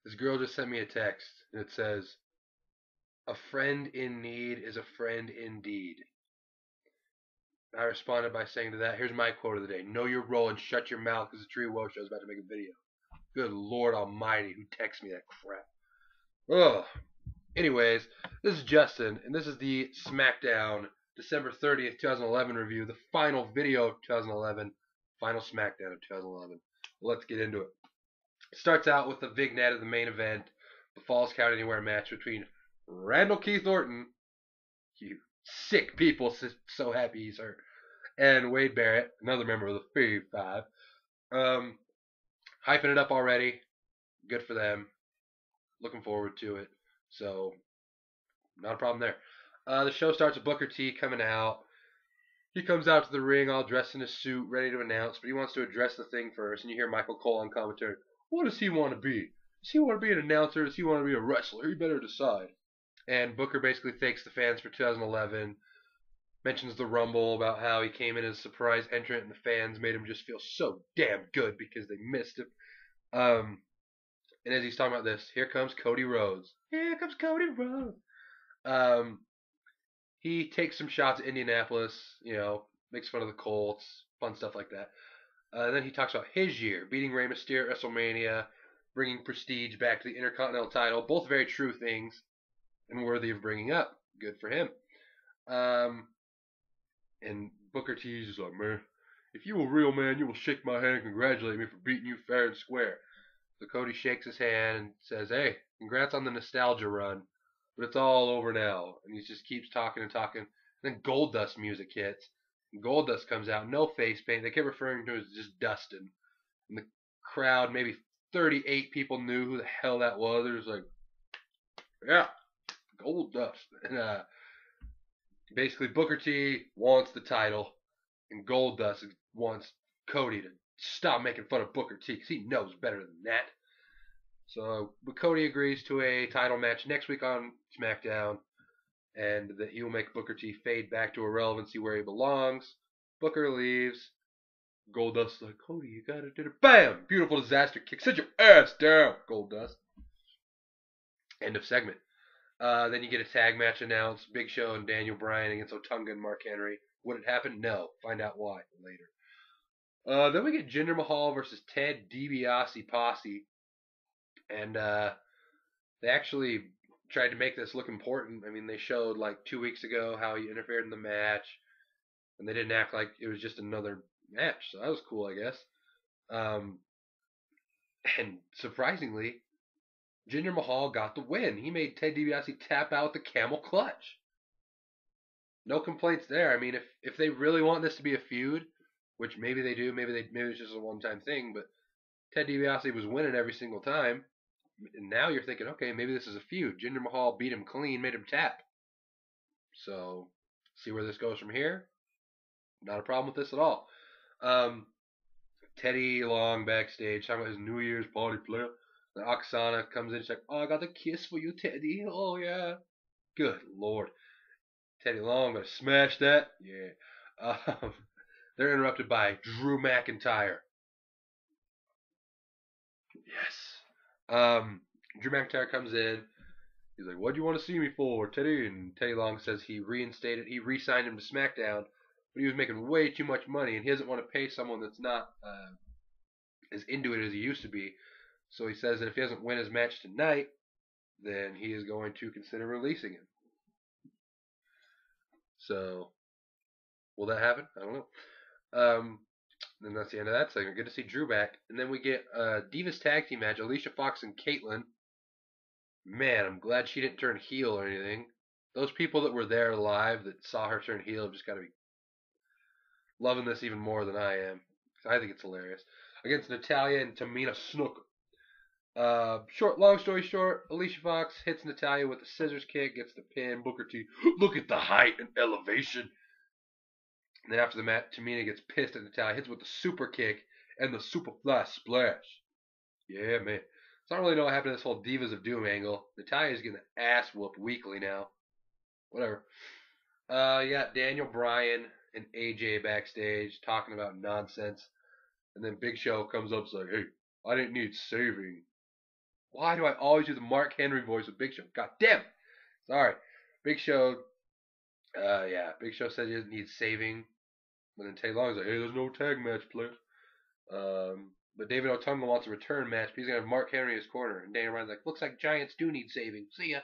This girl just sent me a text, and it says, "A friend in need is a friend indeed." I responded by saying to that, here's my quote of the day: "Know your role and shut your mouth, because the Tree Woe Show is about to make a video." Good Lord Almighty, who texts me that crap? Ugh. Anyways, this is Justin, and this is the Smackdown December 30th, 2011 review, the final video of 2011, final Smackdown of 2011. Let's get into it. It starts out with the vignette of the main event, the Falls Count Anywhere match between Randall Keith Orton, you sick people, so happy he's hurt, and Wade Barrett, another member of the Fee Five. Hyping it up already. Good for them. Looking forward to it. So, not a problem there. The show starts with Booker T coming out. He comes out to the ring all dressed in a suit, ready to announce, but he wants to address the thing first. And you hear Michael Cole on commentary. What does he want to be? Does he want to be an announcer? Does he want to be a wrestler? He better decide. And Booker basically thanks the fans for 2011. Mentions the Rumble, about how he came in as a surprise entrant and the fans made him just feel so damn good because they missed him. And as he's talking about this, here comes Cody Rhodes. Here comes Cody Rhodes. He takes some shots at Indianapolis, makes fun of the Colts, fun stuff like that. Then he talks about his year, beating Rey Mysterio at WrestleMania, bringing prestige back to the Intercontinental title. Both very true things and worthy of bringing up. Good for him. And Booker T is like, man, if you a real man, you will shake my hand and congratulate me for beating you fair and square. So Cody shakes his hand and says, hey, congrats on the nostalgia run, but it's all over now. And he just keeps talking and talking. And then Goldust music hits. And Goldust comes out, no face paint. They kept referring to him as just Dustin. And the crowd, maybe 38 people knew who the hell that was. They're just like, yeah, Goldust. And basically Booker T wants the title, and Goldust wants Cody to stop making fun of Booker T because he knows better than that. So, but Cody agrees to a title match next week on SmackDown, and that he will make Booker T fade back to irrelevancy where he belongs. Booker leaves. Goldust's like, Cody, you gotta do it. Bam! Beautiful disaster kick. Sit your ass down, Goldust. End of segment. Then you get a tag match announced. Big Show and Daniel Bryan against Otunga and Mark Henry. Would it happen? No. Find out why later. Then we get Jinder Mahal versus Ted DiBiase Posse. And they actually tried to make this look important. I mean, they showed like 2 weeks ago how he interfered in the match. And they didn't act like it was just another match. So that was cool, I guess. And surprisingly, Jinder Mahal got the win. He made Ted DiBiase tap out the camel clutch. No complaints there. I mean, if they really want this to be a feud, which maybe they do, maybe it's just a one-time thing, but Ted DiBiase was winning every single time. And now you're thinking, okay, maybe this is a feud. Jinder Mahal beat him clean, made him tap. So, see where this goes from here. Not a problem with this at all. Teddy Long backstage talking about his New Year's party player. The Oksana comes in, she's like, oh, I got a kiss for you, Teddy. Oh, yeah. Good Lord. Teddy Long gonna smash that? Yeah. They're interrupted by Drew McIntyre. Yes. Drew McIntyre comes in. He's like, what do you want to see me for, Teddy? And Teddy Long says he re-signed him to SmackDown, but he was making way too much money, and he doesn't want to pay someone that's not as into it as he used to be. So he says that if he doesn't win his match tonight, then he is going to consider releasing him. So, will that happen? I don't know. Then that's the end of that segment. Good to see Drew back. And then we get a Divas Tag Team match, Alicia Fox and Caitlyn. Man, I'm glad she didn't turn heel or anything. Those people that were there live that saw her turn heel have just got to be loving this even more than I am. I think it's hilarious. Against Natalya and Tamina Snuka. Long story short, Alicia Fox hits Natalya with a scissors kick, gets the pin. Booker T, look at the height and elevation. And then after the match, Tamina gets pissed at Natalya, hits with the super kick and the superfly splash. Yeah, man. So I don't really know what happened to this whole Divas of Doom angle. Natalya's getting the ass whooped weekly now. Whatever. Yeah, Daniel Bryan and AJ backstage talking about nonsense. And then Big Show comes up and is like, hey, I didn't need saving. Why do I always do the Mark Henry voice with Big Show? God damn it. Sorry. Big Show, Big Show said he needs saving. But then Teddy Long's like, hey, there's no tag match, players. But David Otunga wants a return match. But he's going to have Mark Henry in his corner. And Daniel Bryan's like, looks like Giants do need saving. See ya.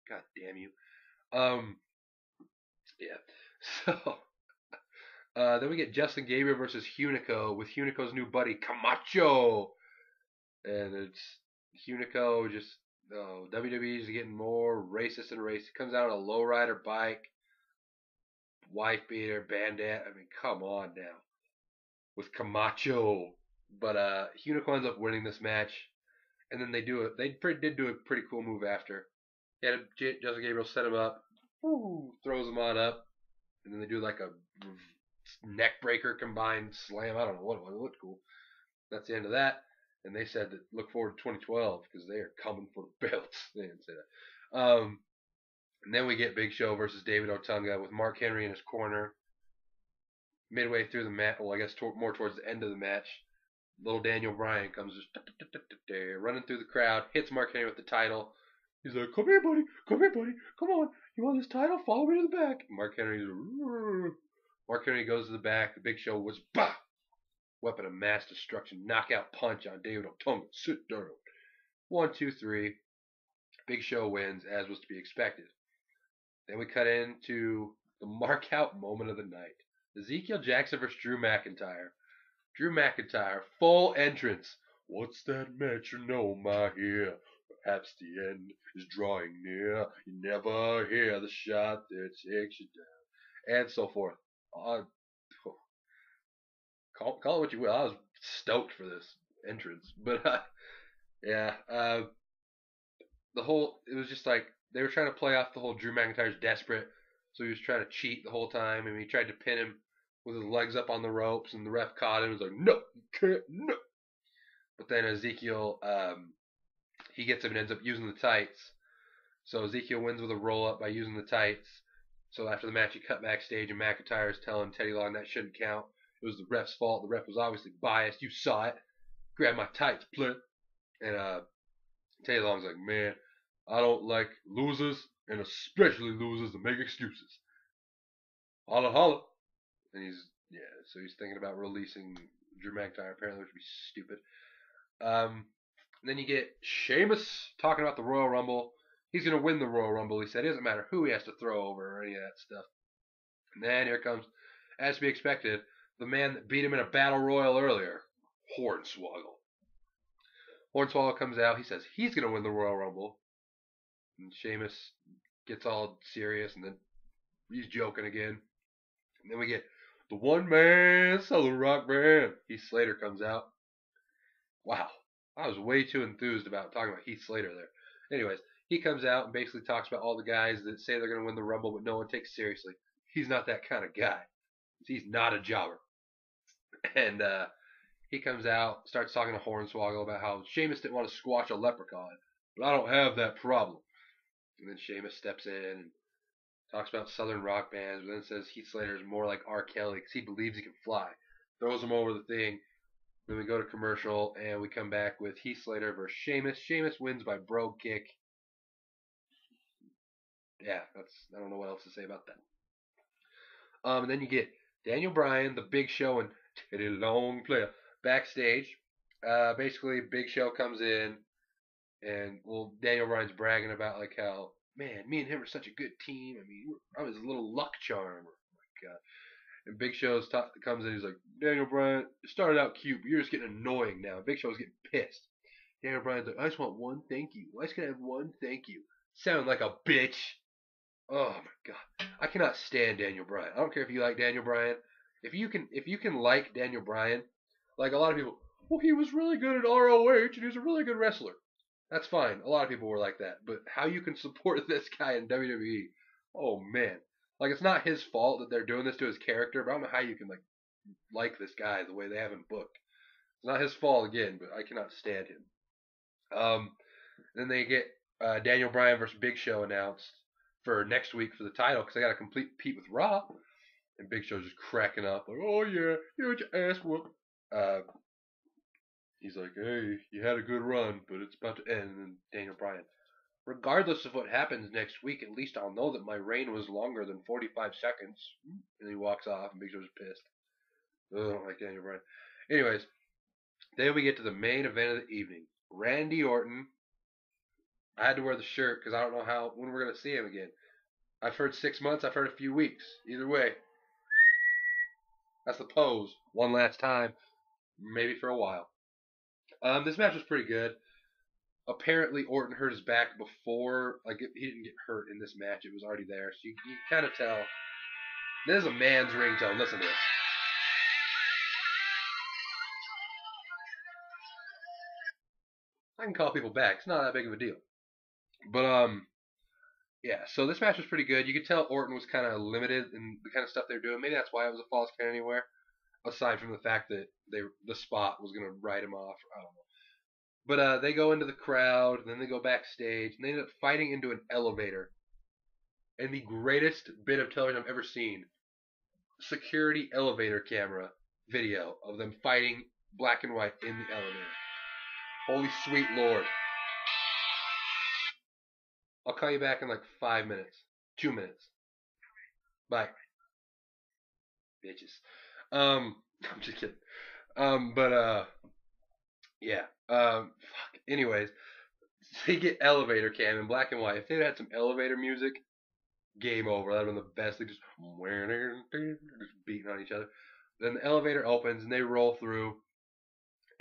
God damn you. Yeah. So, then we get Justin Gabriel versus Hunico with Hunico's new buddy, Camacho. And it's Hunico just, WWE is getting more racist and racist. He comes out on a lowrider bike, wife beater, bandana. I mean, come on now. With Camacho. But Hunico ends up winning this match. And then they did do a pretty cool move after. He had Justin Gabriel set him up. Throws him on up. And then they do like a neck breaker combined slam. I don't know what it was. It looked cool. That's the end of that. And they said that look forward to 2012 because they are coming for the belts. They didn't say that. And then we get Big Show versus David Otunga with Mark Henry in his corner. Midway through the match, well, I guess more towards the end of the match, little Daniel Bryan comes just running through the crowd, hits Mark Henry with the title. He's like, come here, buddy. Come here, buddy. Come on. You want this title? Follow me to the back. Mark Henry goes to the back. The Big Show was weapon of mass destruction, knockout punch on David Otunga. Sit down. 1, 2, 3. Big Show wins, as was to be expected. Then we cut into the mark-out moment of the night. Ezekiel Jackson versus Drew McIntyre. Drew McIntyre, full entrance. What's that metronome I hear? Perhaps the end is drawing near. You never hear the shot that takes you down. And so forth. Call it what you will. I was stoked for this entrance. But, it was just like, they were trying to play off the whole Drew McIntyre's desperate. So he was trying to cheat the whole time. And he tried to pin him with his legs up on the ropes. And the ref caught him. He was like, no, you can't, no. But then Ezekiel, he gets him and ends up using the tights. So Ezekiel wins with a roll-up by using the tights. So after the match, he cut backstage, and McIntyre is telling Teddy Long that shouldn't count. It was the ref's fault. The ref was obviously biased. You saw it. Grab my tights, plit. And Teddy Long's like, man, I don't like losers, and especially losers that make excuses. Holla, holla. And so he's thinking about releasing Drew McIntyre, apparently, which would be stupid. Then you get Sheamus talking about the Royal Rumble. He's going to win the Royal Rumble, he said. It doesn't matter who he has to throw over or any of that stuff. And then here comes, as to be expected, the man that beat him in a battle royal earlier, Hornswoggle. Hornswoggle comes out. He says he's going to win the Royal Rumble. And Sheamus gets all serious, and then he's joking again. And then we get the one-man Southern Rock Band. Heath Slater comes out. Wow. I was way too enthused about talking about Heath Slater there. Anyways, he comes out and basically talks about all the guys that say they're going to win the Rumble, but no one takes seriously. He's not that kind of guy. He's not a jobber. And he comes out, starts talking to Hornswoggle about how Sheamus didn't want to squash a leprechaun, but I don't have that problem. And then Sheamus steps in and talks about Southern rock bands, but then says Heath Slater is more like R. Kelly because he believes he can fly. Throws him over the thing. Then we go to commercial, and we come back with Heath Slater versus Sheamus. Sheamus wins by brogue kick. Yeah, I don't know what else to say about that. And then you get Daniel Bryan, the Big Show, and Teddy Long player backstage. Basically, Big Show comes in, and Daniel Bryan's bragging about like how, man, me and him are such a good team. I mean, I'm his little luck charm. Like, and Big Show comes in, he's like, Daniel Bryan, it started out cute, but you're just getting annoying now. Big Show's getting pissed. Daniel Bryan's like, I just want one thank you. Why just can I have one thank you? Sound like a bitch. Oh my god. I cannot stand Daniel Bryan. I don't care if you like Daniel Bryan. If you can like Daniel Bryan, like a lot of people, well, he was really good at ROH and he was a really good wrestler. That's fine. A lot of people were like that. But how you can support this guy in WWE, oh man. Like, it's not his fault that they're doing this to his character, but I don't know how you can like this guy the way they have him booked. It's not his fault again, but I cannot stand him. Then they get Daniel Bryan versus Big Show announced for next week for the title because they got to compete with Raw. And Big Show's just cracking up like, oh yeah, you know what your ass whoop. He's like, hey, you had a good run, but it's about to end. And then Daniel Bryan, regardless of what happens next week, at least I'll know that my reign was longer than 45 seconds. And he walks off, and Big Show's pissed. I don't like Daniel Bryan. Anyways, then we get to the main event of the evening. Randy Orton. I had to wear the shirt because I don't know when we're going to see him again. I've heard 6 months. I've heard a few weeks. Either way, that's the pose. One last time, maybe for a while. This match was pretty good. Apparently, Orton hurt his back before. Like, he didn't get hurt in this match. It was already there. So you kind of tell. This is a man's ringtone. Listen to this. I can call people back. It's not that big of a deal. But, yeah, so this match was pretty good. You could tell Orton was kind of limited in the kind of stuff they were doing. Maybe that's why it was a false count anywhere. Aside from the fact that the spot was going to write him off. I don't know. But they go into the crowd, and then they go backstage, and they end up fighting into an elevator. And the greatest bit of television I've ever seen. Security elevator camera video of them fighting black and white in the elevator. Holy sweet Lord. I'll call you back in like 5 minutes. 2 minutes. Bye. Bitches. I'm just kidding. Yeah. Fuck. Anyways, they get elevator cam in black and white. If they'd had some elevator music, game over. That'd have been the best. They just beating on each other. Then the elevator opens and they roll through,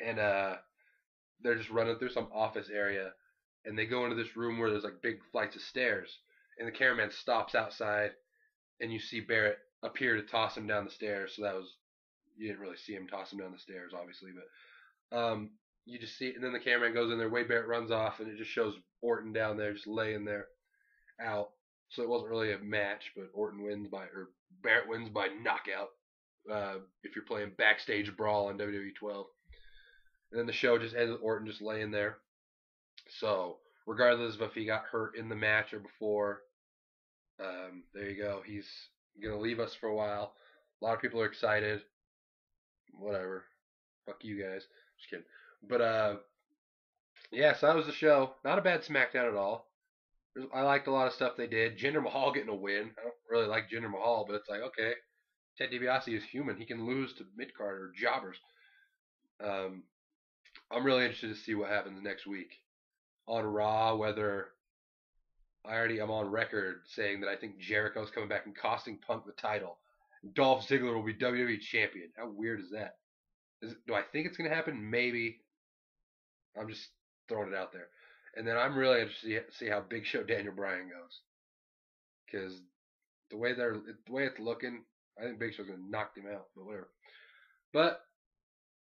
and they're just running through some office area, and they go into this room where there's like big flights of stairs, and the cameraman stops outside, and you see Barrett appear to toss him down the stairs. So that was, you didn't really see him toss him down the stairs, obviously, but you just see it, and then the cameraman goes in there. Wade Barrett runs off, and it just shows Orton down there, just laying there, out. So it wasn't really a match, but Barrett wins by knockout. If you're playing backstage brawl on WWE 12, and then the show just ends with Orton just laying there. So regardless of if he got hurt in the match or before, there you go. He's gonna leave us for a while. A lot of people are excited. Whatever. Fuck you guys. Just kidding. But yeah, so that was the show. Not a bad SmackDown at all. I liked a lot of stuff they did. Jinder Mahal getting a win. I don't really like Jinder Mahal, but it's like, okay, Ted DiBiase is human. He can lose to mid-card or jobbers. I'm really interested to see what happens next week on Raw. Whether I'm on record saying that I think Jericho's coming back and costing Punk the title. Dolph Ziggler will be WWE champion. How weird is that? Do I think it's going to happen? Maybe. I'm just throwing it out there. And then I'm really interested to see how Big Show Daniel Bryan goes, because the way it's looking, I think Big Show's gonna knock him out. But whatever. But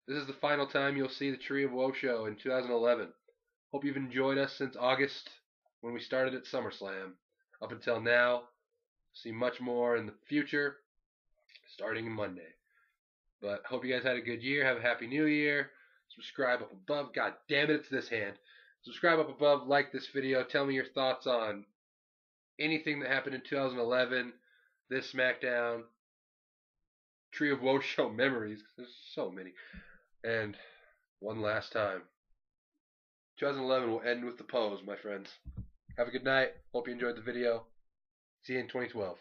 this is the final time you'll see the Tree of Woe show in 2011. Hope you've enjoyed us since August when we started at SummerSlam up until now. See much more in the future, starting Monday. But hope you guys had a good year. Have a happy new year. Subscribe up above. God damn it, it's this hand. Subscribe up above, like this video, tell me your thoughts on anything that happened in 2011, this SmackDown, Tree of Woe show memories, there's so many. And one last time, 2011 will end with the pose, my friends. Have a good night, hope you enjoyed the video, see you in 2012.